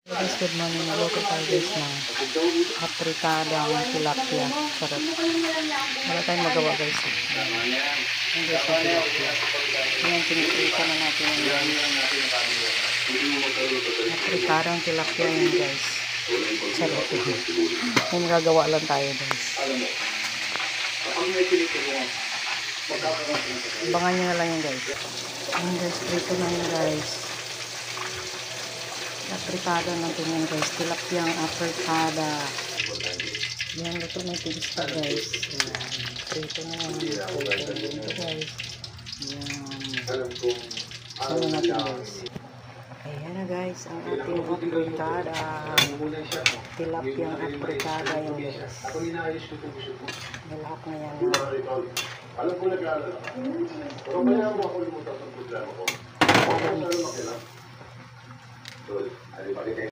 Guys, good morning. Naloto tayo guys ng apritadang tilapia. Sarap. Wala tayong magawa guys. Yan guys ang tilapia. Yan, piniprito na natin yan guys. Apritadang tilapia yan guys. Sarap. Yan, gagawa lang tayo guys. Abangan nyo na lang yan guys. Yan guys, prito na yan guys. Apritada natin yan guys. Tilapiyang apritada. Yan, luto na yung isda guys. Yan. Prito na yan. Prito na guys. Yan. Salo natin guys. Ayan na guys. Ang ating apritada. Tilapiyang apritada yan guys. Malahap na yan. Alam ko nag-aalala. Pero kaya mo ako limutan sa programa ko. Alam mo,